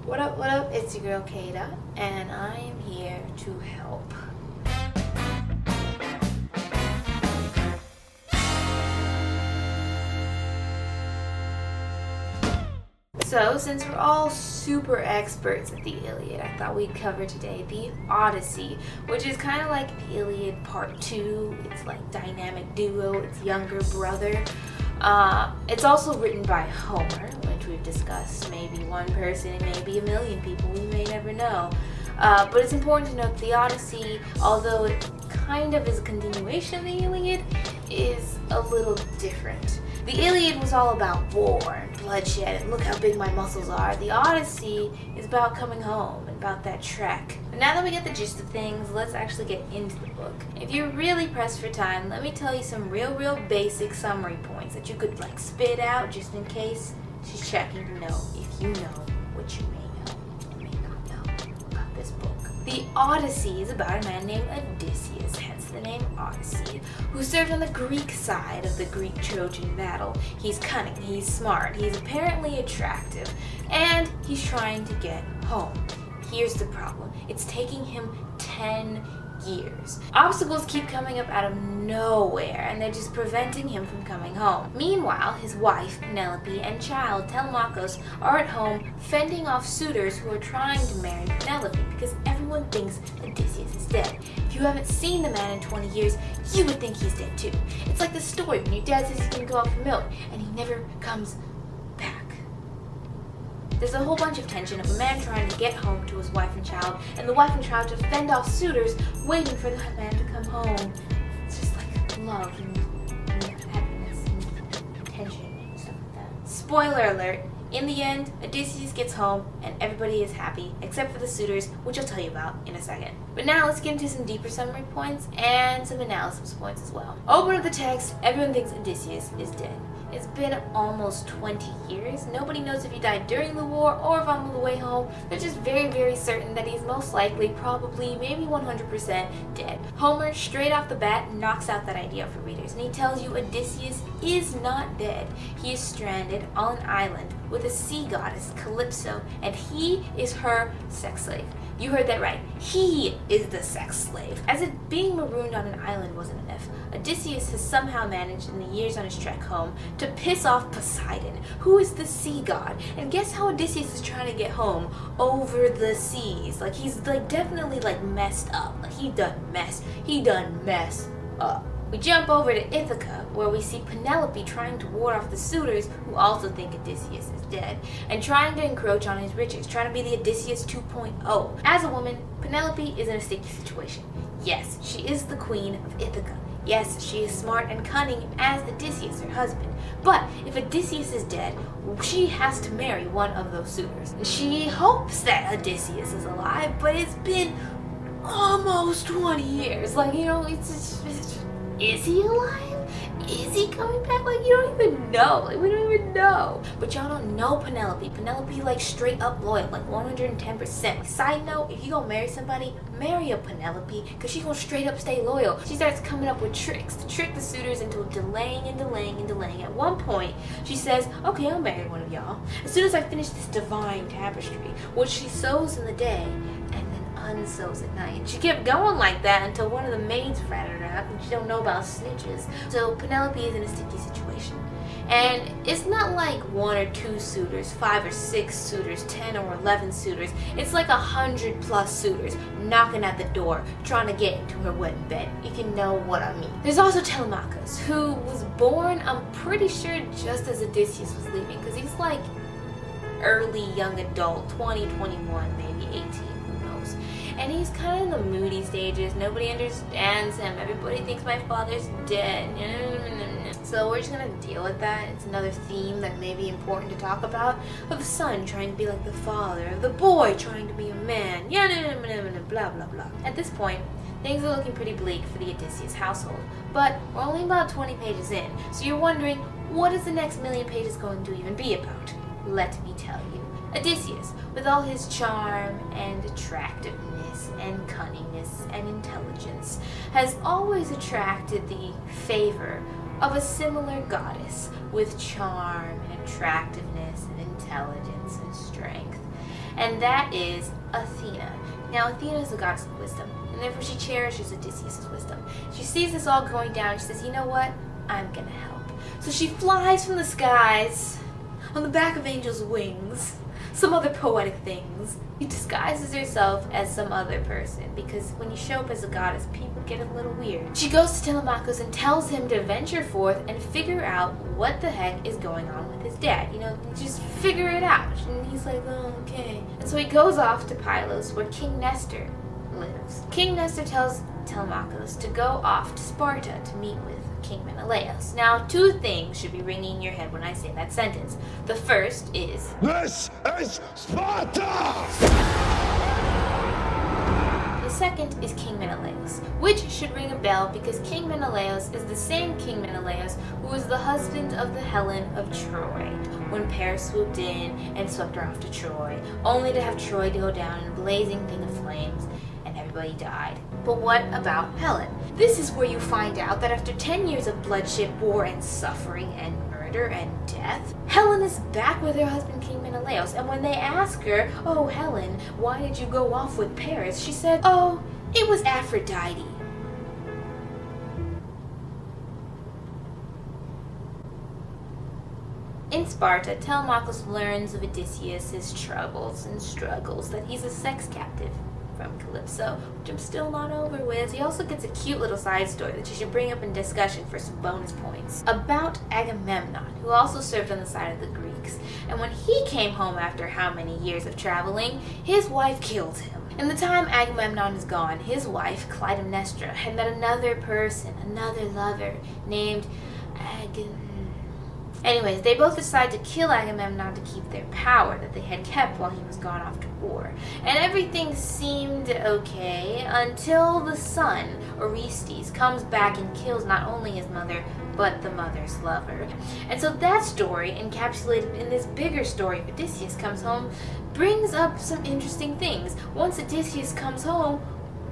What up? It's your girl Kada, and I am here to help. So, since we're all super experts at the Iliad, I thought we'd cover today the Odyssey, which is kind of like the Iliad Part 2. It's like dynamic duo, its younger brother. It's also written by Homer, which we've discussed. Maybe one person, maybe a million people, we may never know. But it's important to note the Odyssey, although it kind of is a continuation of the Iliad, is a little different. The Iliad was all about war and bloodshed and look how big my muscles are. The Odyssey is about coming home and about that trek. But now that we get the gist of things, let's actually get into the book. If you're really pressed for time, let me tell you some real basic summary points that you could spit out just in case she's checking to know if you know what you may know and may not know about this book. The Odyssey is about a man named Odysseus, hence the name Odyssey, who served on the Greek side of the Greek-Trojan battle. He's cunning, he's smart, he's apparently attractive, and he's trying to get home. Here's the problem. It's taking him 10 years. Obstacles keep coming up out of nowhere, and they're just preventing him from coming home. Meanwhile, his wife, Penelope, and child, Telemachus, are at home fending off suitors who are trying to marry Penelope because everyone thinks Odysseus is dead. If you haven't seen the man in 20 years, you would think he's dead too. It's like the story when your dad says he's gonna go out for milk, and he never comes back. There's a whole bunch of tension of a man trying to get home to his wife and child, and the wife and child to fend off suitors waiting for that man to come home. It's just like love and happiness and tension and stuff like that. Spoiler alert, in the end, Odysseus gets home and everybody is happy, except for the suitors, which I'll tell you about in a second. But now let's get into some deeper summary points and some analysis points as well. Open up the text, everyone thinks Odysseus is dead. It's been almost 20 years. Nobody knows if he died during the war or if on the way home. They're just very certain that he's most likely, probably, maybe 100% dead. Homer, straight off the bat, knocks out that idea for readers, and he tells you Odysseus is not dead. He is stranded on an island with a sea goddess, Calypso, and he is her sex slave. You heard that right. He is the sex slave. As if being marooned on an island wasn't enough, Odysseus has somehow managed in the years on his trek home to piss off Poseidon, who is the sea god. And guess how Odysseus is trying to get home? Over the seas. Like, he's definitely messed up. Like, he done mess up. We jump over to Ithaca, where we see Penelope trying to ward off the suitors who also think Odysseus is dead, and trying to encroach on his riches, trying to be the Odysseus 2.0. As a woman, Penelope is in a sticky situation. Yes, she is the queen of Ithaca. Yes, she is smart and cunning as Odysseus, her husband. But if Odysseus is dead, she has to marry one of those suitors. She hopes that Odysseus is alive, but it's been almost 20 years. Is he alive? Is he coming back? You don't even know. We don't even know. But y'all don't know Penelope. Penelope, straight up loyal, 110%. Side note, if you gonna marry somebody, marry a Penelope, because she gonna straight up stay loyal. She starts coming up with tricks to trick the suitors into delaying. At one point, she says, okay, I'll marry one of y'all as soon as I finish this divine tapestry, which she sews in the day, and then unsews at night. She kept going like that until one of the maids ratted her out, and she don't know about snitches. So Penelope is in a sticky situation. And it's not like 1 or 2 suitors, 5 or 6 suitors, 10 or 11 suitors. It's 100+ suitors knocking at the door, trying to get into her wedding bed, if you know what I mean. There's also Telemachus, who was born, I'm pretty sure, just as Odysseus was leaving, because he's early young adult, 20, 21, maybe 18. And he's kind of in the moody stages. Nobody understands him. Everybody thinks my father's dead. So we're just going to deal with that. It's another theme that may be important to talk about. Of the son trying to be like the father. Of the boy trying to be a man. Blah, blah, blah. At this point, things are looking pretty bleak for the Odysseus household. But we're only about 20 pages in. So you're wondering, what is the next million pages going to even be about? Let me tell you. Odysseus, with all his charm and attractiveness and cunningness and intelligence, has always attracted the favor of a similar goddess with charm and attractiveness and intelligence and strength. and that is Athena. Now, Athena is the goddess of wisdom, and therefore she cherishes Odysseus' wisdom. She sees this all going down, and she says, you know what? I'm gonna help. So she flies from the skies on the back of angels' wings, some other poetic things. She disguises herself as some other person, because when you show up as a goddess, people get a little weird. She goes to Telemachus and tells him to venture forth and figure out what the heck is going on with his dad. You know, just figure it out. And he's like, oh, okay. And so he goes off to Pylos, where King Nestor lives. King Nestor tells Telemachus to go off to Sparta to meet with King Menelaus. Now, two things should be ringing in your head when I say that sentence. The first is, this is Sparta! The second is King Menelaus, which should ring a bell because King Menelaus is the same King Menelaus who was the husband of the Helen of Troy, when Paris swooped in and swept her off to Troy, only to have Troy go down in a blazing thing of flames, and everybody died. But what about Helen? This is where you find out that after 10 years of bloodshed, war, and suffering, and murder, and death, Helen is back with her husband King Menelaus, and when they ask her, oh Helen, why did you go off with Paris? She said, oh, it was Aphrodite. In Sparta, Telemachus learns of Odysseus' troubles and struggles, that he's a sex captive from Calypso, which I'm still not over with. He also gets a cute little side story that you should bring up in discussion for some bonus points about Agamemnon, who also served on the side of the Greeks. And when he came home after how many years of traveling, his wife killed him. In the time Agamemnon is gone, his wife, Clytemnestra, had met another person, another lover, named Anyways, they both decide to kill Agamemnon to keep their power that they had kept while he was gone off to war. And everything seemed okay until the son, Orestes, comes back and kills not only his mother, but the mother's lover. And so that story, encapsulated in this bigger story of Odysseus comes home, brings up some interesting things. Once Odysseus comes home,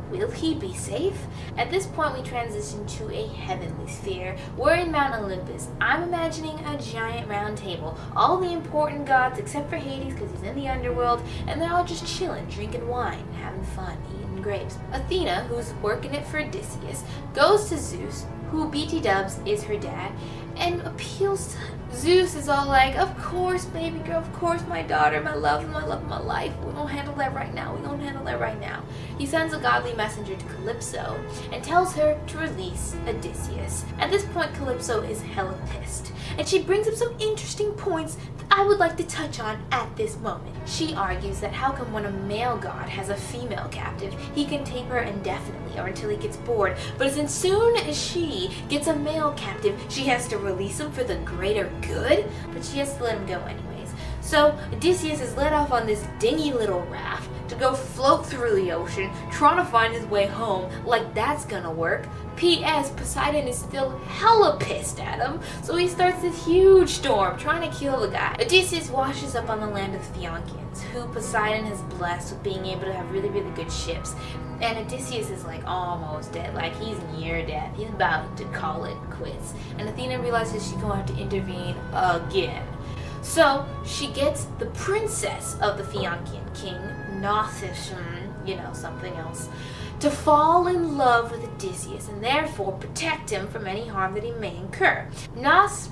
will he be safe? At this point, we transition to a heavenly sphere. We're in Mount Olympus. I'm imagining a giant round table. All the important gods, except for Hades, because he's in the underworld, and they're all just chilling, drinking wine, having fun, eating grapes. Athena, who's working it for Odysseus, goes to Zeus, who BT Dubs is her dad, and appeals to him. Zeus is all like, of course, baby girl, of course, my daughter, my love of my life. We're gonna handle that right now. We're gonna handle that right now. He sends a godly messenger to Calypso and tells her to release Odysseus. At this point, Calypso is hella pissed, and she brings up some interesting points that I would like to touch on at this moment. She argues that how come when a male god has a female captive, he can tape her indefinitely or until he gets bored, but as soon as she gets a male captive, she has to release him for the greater good, but she has to let him go anyways. So Odysseus is let off on this dingy little raft to go float through the ocean, trying to find his way home, like that's gonna work. P.S. Poseidon is still hella pissed at him, so he starts this huge storm trying to kill the guy. Odysseus washes up on the land of the Phaeacians, who Poseidon has blessed with being able to have really, really good ships. And Odysseus is like almost dead, like he's near death. He's about to call it quits. And Athena realizes she's going to have to intervene again. So she gets the princess of the Phaeacian king, Gnosis, something else, to fall in love with Odysseus and therefore protect him from any harm that he may incur. Gnos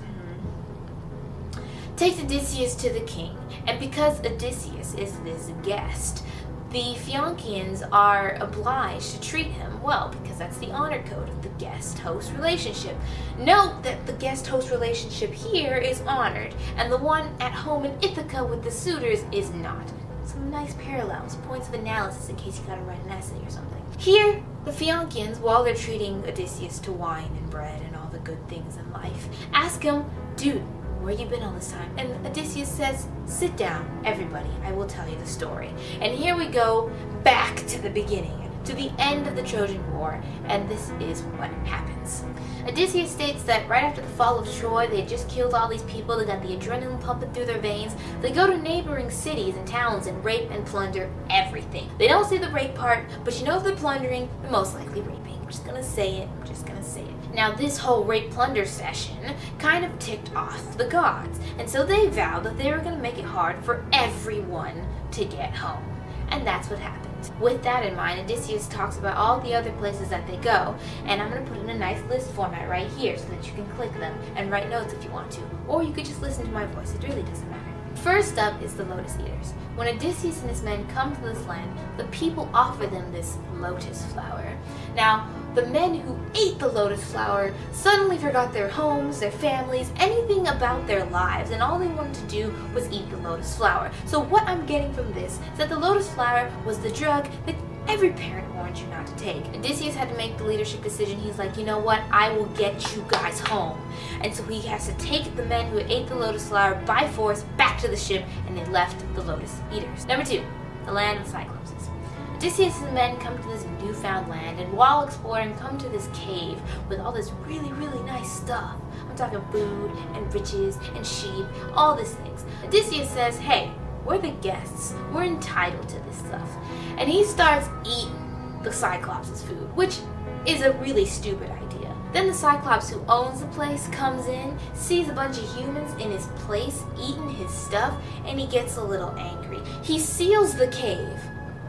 takes Odysseus to the king, and because Odysseus is this guest, the Phaeacians are obliged to treat him well, because that's the honor code of the guest-host relationship. Note that the guest-host relationship here is honored, and the one at home in Ithaca with the suitors is not. Some nice parallels, points of analysis in case you gotta write an essay or something. Here, the Phaeacians, while they're treating Odysseus to wine and bread and all the good things in life, ask him, dude, where you been all this time? And Odysseus says, sit down, everybody, I will tell you the story. And here we go back to the beginning, to the end of the Trojan War, and this is what happens. Odysseus states that right after the fall of Troy, they had just killed all these people, they got the adrenaline pumping through their veins, they go to neighboring cities and towns and rape and plunder everything. They don't say the rape part, but you know if they're plundering, they're most likely raping. I'm just gonna say it. Now this whole rape plunder session kind of ticked off the gods, and so they vowed that they were gonna make it hard for everyone to get home. And that's what happened. With that in mind, Odysseus talks about all the other places that they go, and I'm going to put in a nice list format right here so that you can click them and write notes if you want to, or you could just listen to my voice, it really doesn't matter. First up is the Lotus Eaters. When Odysseus and his men come to this land, the people offer them this lotus flower. Now, the men who ate the lotus flower suddenly forgot their homes, their families, anything about their lives, and all they wanted to do was eat the lotus flower. So what I'm getting from this is that the lotus flower was the drug that every parent warned you not to take. Odysseus had to make the leadership decision. He's like, you know what, I will get you guys home. And so he has to take the men who ate the lotus flower by force back to the ship, and they left the Lotus Eaters. Number 2, the land of Cyclopses. Odysseus and the men come to this newfound land, and while exploring come to this cave with all this really, really nice stuff. I'm talking food and riches and sheep, all these things. Odysseus says, hey, we're the guests. We're entitled to this stuff. And he starts eating the Cyclopses' food, which is a really stupid idea. Then the Cyclops who owns the place comes in, sees a bunch of humans in his place eating his stuff, and he gets a little angry. He seals the cave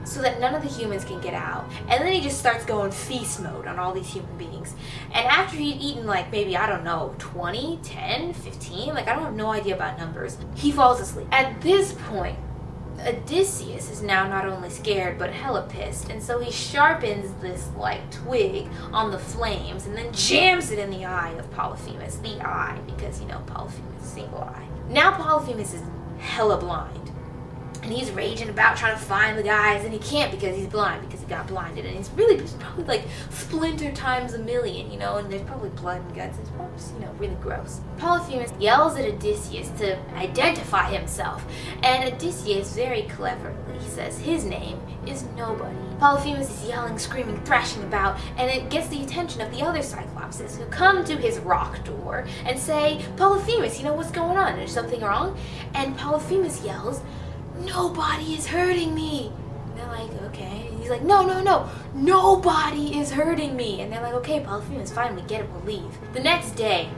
so that none of the humans can get out. And then he just starts going feast mode on all these human beings. And after he'd eaten like maybe, I don't know, 20, 10, 15, like I don't have no idea about numbers, he falls asleep. At this point, Odysseus is now not only scared but hella pissed, and so he sharpens this like twig on the flames and then jams it in the eye of Polyphemus. The eye, because you know Polyphemus is single eye. Now Polyphemus is hella blind. And he's raging about trying to find the guys, and he can't because he's blind, because he got blinded. And he's probably like Splinter times a million, you know, and there's probably blood and guts. It's probably just, you know, really gross. Polyphemus yells at Odysseus to identify himself. And Odysseus, very cleverly, says his name is Nobody. Polyphemus is yelling, screaming, thrashing about, and it gets the attention of the other Cyclopses, who come to his rock door and say, Polyphemus, you know what's going on? Is something wrong? And Polyphemus yells, nobody is hurting me. And they're like, okay. And he's like, no, nobody is hurting me. And they're like, okay, Polyphemus, fine, we get it, we'll leave. The next day,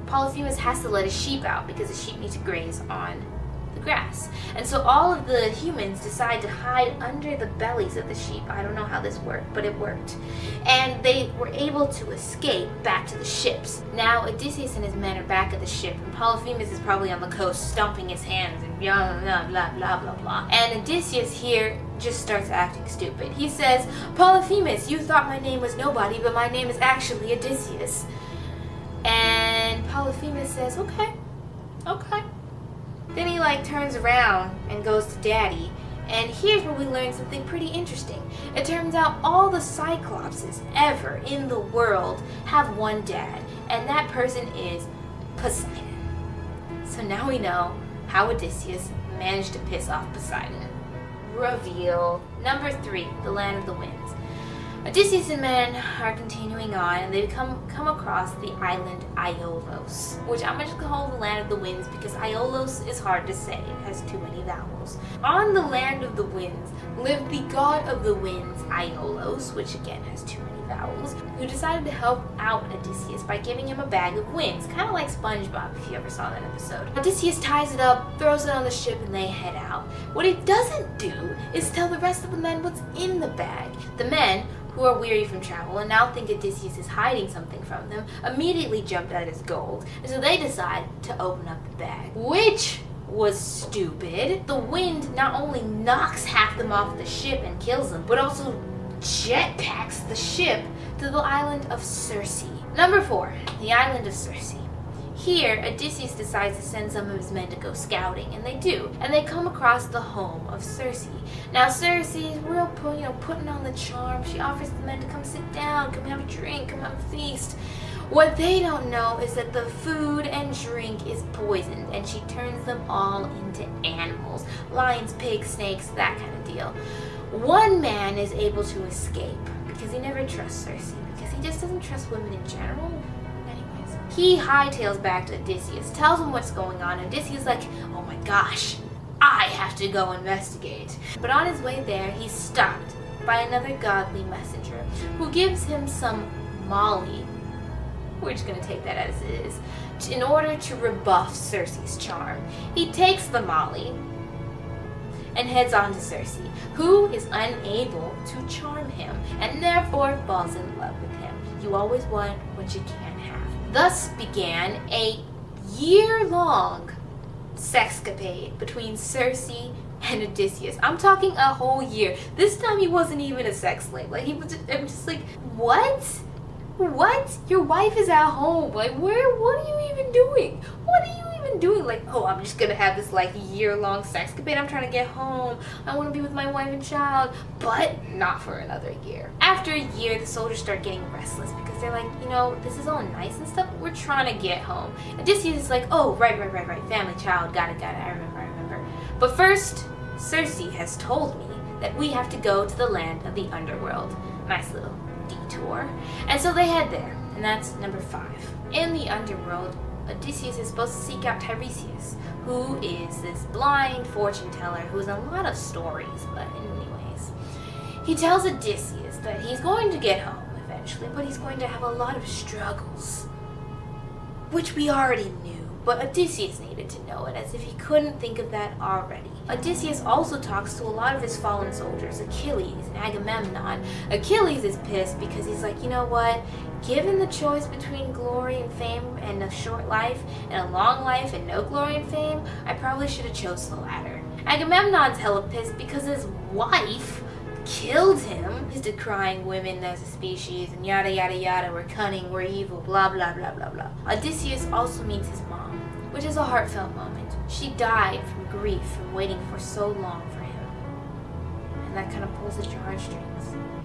Polyphemus has to let his sheep out because the sheep need to graze on the grass. And so all of the humans decide to hide under the bellies of the sheep. I don't know how this worked, but it worked. And they were able to escape back to the ships. Now Odysseus and his men are back at the ship, and Polyphemus is probably on the coast stomping his hands and blah blah blah blah blah blah. And Odysseus here just starts acting stupid. He says, Polyphemus, you thought my name was Nobody, but my name is actually Odysseus. And Polyphemus says, okay. Then he like turns around and goes to Daddy, and here's where we learn something pretty interesting. It turns out all the Cyclopses ever in the world have one dad, and that person is Poseidon. So now we know how Odysseus managed to piss off Poseidon. Reveal. Number 3, the land of the winds. Odysseus and men are continuing on, and they come across the island Aiolos, which I'm just going to call the land of the winds because Aiolos is hard to say. It has too many vowels. On the land of the winds lived the god of the winds, Aiolos, which again has too many vowels, who decided to help out Odysseus by giving him a bag of winds, kind of like SpongeBob if you ever saw that episode. Odysseus ties it up, throws it on the ship, and they head out. What he doesn't do is tell the rest of the men what's in the bag. The men, who are weary from travel and now think Odysseus is hiding something from them, immediately jumped at his gold, and so they decide to open up the bag, which was stupid. The wind not only knocks half them off the ship and kills them, but also jetpacks the ship to the island of Circe. Number 4, the island of Circe. Here, Odysseus decides to send some of his men to go scouting, and they do. And they come across the home of Circe. Now, Circe is real, putting on the charm. She offers the men to come sit down, come have a drink, come have a feast. What they don't know is that the food and drink is poisoned, and she turns them all into animals. Lions, pigs, snakes, that kind of deal. One man is able to escape because he never trusts Circe, because he just doesn't trust women in general. He hightails back to Odysseus, tells him what's going on. Odysseus is like, oh my gosh, I have to go investigate. But on his way there, he's stopped by another godly messenger who gives him some Molly. We're just gonna take that as it is. In order to rebuff Circe's charm. He takes the Molly and heads on to Circe, who is unable to charm him and therefore falls in love with him. You always want what you can't have. Thus began a year-long sexcapade between Circe and Odysseus. I'm talking a whole year. This time he wasn't even a sex slave. Like, he was I'm just like, what? What? Your wife is at home. Like, what are you even doing? What are you even doing? Like, oh, I'm just gonna have this like year-long sexcapade. I'm trying to get home. I want to be with my wife and child, but not for another year. After a year, the soldiers start getting restless because they're like, you know, this is all nice and stuff, but we're trying to get home. Odysseus is like, oh, right. Family, child, got it. I remember. But first, Circe has told me that we have to go to the land of the Underworld. Nice little detour. And so they head there, and that's number 5. In the Underworld, Odysseus is supposed to seek out Tiresias, who is this blind fortune teller who has a lot of stories, but anyways. He tells Odysseus that he's going to get home eventually, but he's going to have a lot of struggles, which we already knew. But Odysseus needed to know it, as if he couldn't think of that already. Odysseus also talks to a lot of his fallen soldiers, Achilles and Agamemnon. Achilles is pissed because he's like, you know what? Given the choice between glory and fame and a short life and a long life and no glory and fame, I probably should have chose the latter. Agamemnon's hella pissed because his wife killed him. He's decrying women as a species and yada yada yada, we're cunning, we're evil, blah blah blah blah blah. Odysseus also meets his mom, which is a heartfelt moment. She died from grief from waiting for so long for him. And that kind of pulls at your heartstrings.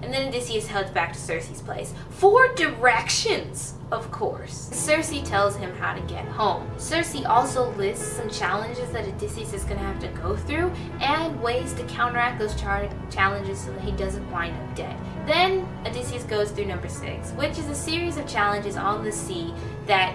And then Odysseus heads back to Circe's place for directions, of course. Circe tells him how to get home. Circe also lists some challenges that Odysseus is going to have to go through and ways to counteract those challenges so that he doesn't wind up dead. Then Odysseus goes through number 6, which is a series of challenges on the sea that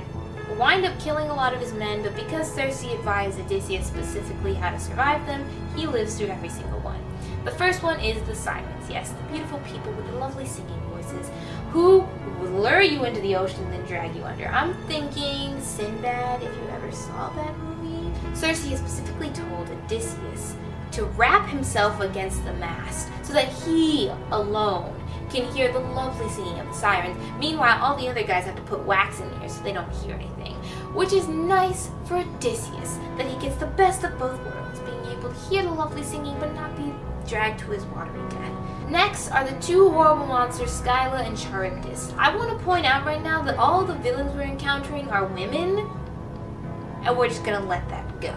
wind up killing a lot of his men, but because Circe advised Odysseus specifically how to survive them, he lives through every single one. The first one is the Sirens, yes, the beautiful people with the lovely singing voices who will lure you into the ocean and then drag you under. I'm thinking Sinbad, if you ever saw that movie. Circe has specifically told Odysseus to wrap himself against the mast so that he alone can hear the lovely singing of the sirens. Meanwhile, all the other guys have to put wax in the ear so they don't hear anything, which is nice for Odysseus, that he gets the best of both worlds, being able to hear the lovely singing but not be dragged to his watery death. Next are the 2 horrible monsters, Scylla and Charybdis. I want to point out right now that all the villains we're encountering are women, and we're just gonna let that go.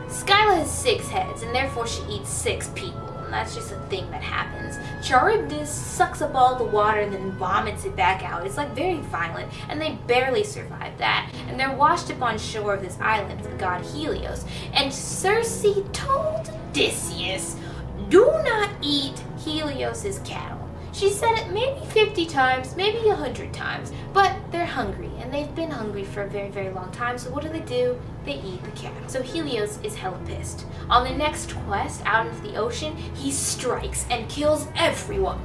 Scylla has 6 heads, and therefore she eats 6 people. That's just a thing that happens. Charybdis sucks up all the water and then vomits it back out. It's like very violent, and they barely survive that. And they're washed up on shore of this island of the god Helios. And Circe told Odysseus, do not eat Helios's cattle. She said it maybe 50 times, maybe 100 times, but they're hungry, and they've been hungry for a very, very long time, so what do? They eat the cattle. So Helios is hella pissed. On the next quest, out into the ocean, he strikes and kills everyone.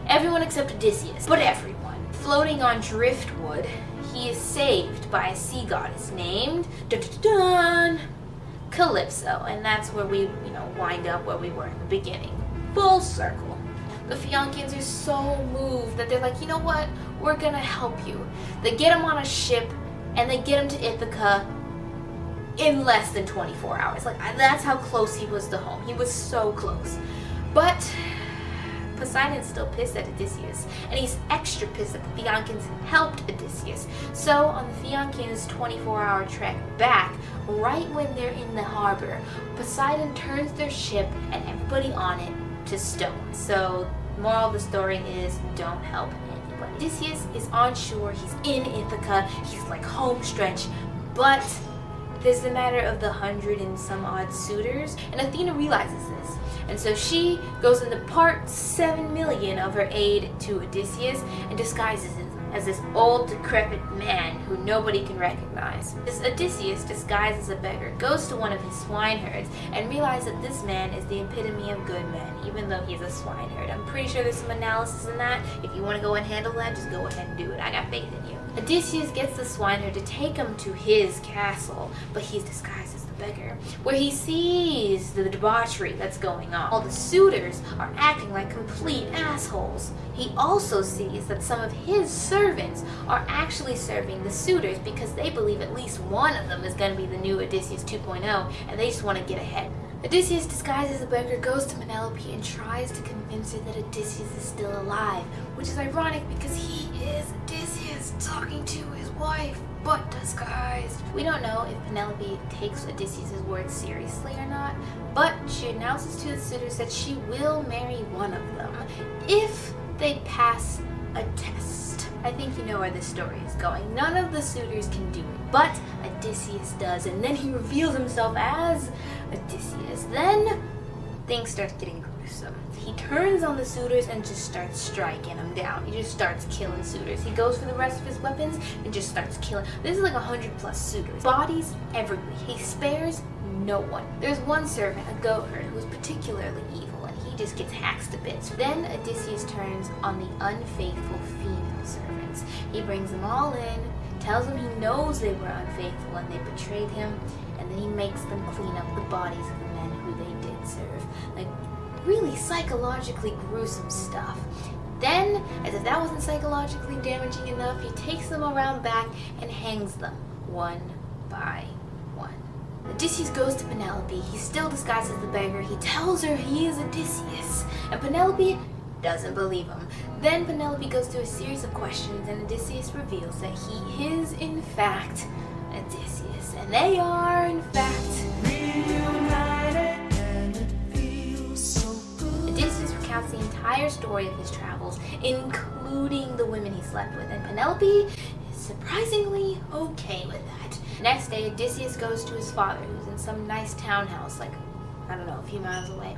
Everyone except Odysseus, but everyone. Floating on driftwood, he is saved by a sea goddess named Calypso, and that's where we, wind up where we were in the beginning. Full circle. The Phaeacians are so moved that they're like, you know what? We're gonna help you. They get him on a ship, and they get him to Ithaca in less than 24 hours. Like, that's how close he was to home. He was so close. But Poseidon's still pissed at Odysseus, and he's extra pissed that the Phaeacians helped Odysseus. So on the Phaeacians' 24-hour trek back, right when they're in the harbor, Poseidon turns their ship and everybody on it to stone. So moral of the story is, don't help anyone. Odysseus is on shore, he's in Ithaca, he's like home stretch, but there's the matter of the 100 and some odd suitors, and Athena realizes this. And so she goes and imparts 7 million of her aid to Odysseus and disguises him as this old, decrepit man who nobody can recognize. This Odysseus, disguised as a beggar, goes to one of his swineherds and realizes that this man is the epitome of good men, even though he's a swineherd. I'm pretty sure there's some analysis in that. If you want to go and handle that, just go ahead and do it. I got faith in you. Odysseus gets the swineherd to take him to his castle, but he's disguised as the beggar, where he sees the debauchery that's going on. All the suitors are acting like complete assholes. He also sees that some of his servants are actually serving the suitors because they believe at least one of them is going to be the new Odysseus 2.0, and they just want to get ahead. Odysseus, disguised as a beggar, goes to Penelope and tries to convince her that Odysseus is still alive, which is ironic because he is Odysseus talking to his wife, but disguised. We don't know if Penelope takes Odysseus' words seriously or not, but she announces to the suitors that she will marry one of them if they pass a test. I think you know where this story is going. None of the suitors can do it, but Odysseus does, and then he reveals himself as Odysseus. Then things start getting gruesome. He turns on the suitors and just starts striking them down. He just starts killing suitors. He goes for the rest of his weapons and just starts killing. This is like 100+ suitors. Bodies everywhere. He spares no one. There's one servant, a goat herd, who is particularly evil, and he just gets hacked to bits. Then Odysseus turns on the unfaithful female servants. He brings them all in, tells them he knows they were unfaithful and they betrayed him, and then he makes them clean up the bodies of the men who they did serve. Like, really psychologically gruesome stuff. Then, as if that wasn't psychologically damaging enough, he takes them around back and hangs them one by one. Odysseus goes to Penelope. He's still disguised as the beggar. He tells her he is Odysseus, and Penelope doesn't believe him. Then Penelope goes through a series of questions, and Odysseus reveals that he is in fact Odysseus, and they are in fact reunited, and it feels so good. Odysseus recounts the entire story of his travels, including the women he slept with, and Penelope is surprisingly okay with that. Next day, Odysseus goes to his father, who's in some nice townhouse, like, I don't know, a few miles away,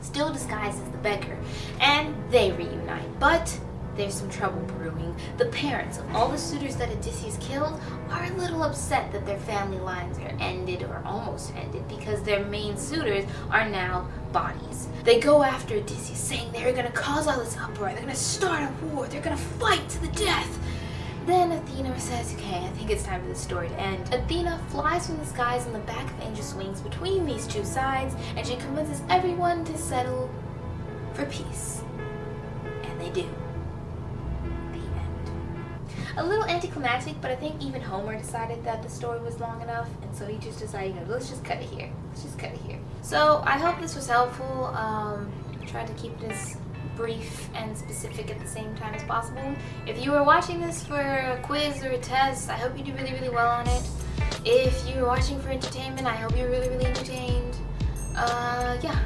still disguised as the beggar, and they reunite. But there's some trouble brewing. The parents of all the suitors that Odysseus killed are a little upset that their family lines are ended or almost ended because their main suitors are now bodies. They go after Odysseus, saying they're going to cause all this uproar, they're going to start a war, they're going to fight to the death. Then Athena says, okay, I think it's time for the story to end. Athena flies from the skies on the back of Angel's wings between these two sides, and she convinces everyone to settle for peace. And they do. The end. A little anticlimactic, but I think even Homer decided that the story was long enough, and so he just decided, you know, let's just cut it here. Let's just cut it here. So I hope this was helpful. I tried to keep it as brief and specific at the same time as possible. If you were watching this for a quiz or a test, I hope you do really, really well on it. If you're watching for entertainment, I hope you're really, really entertained. Yeah.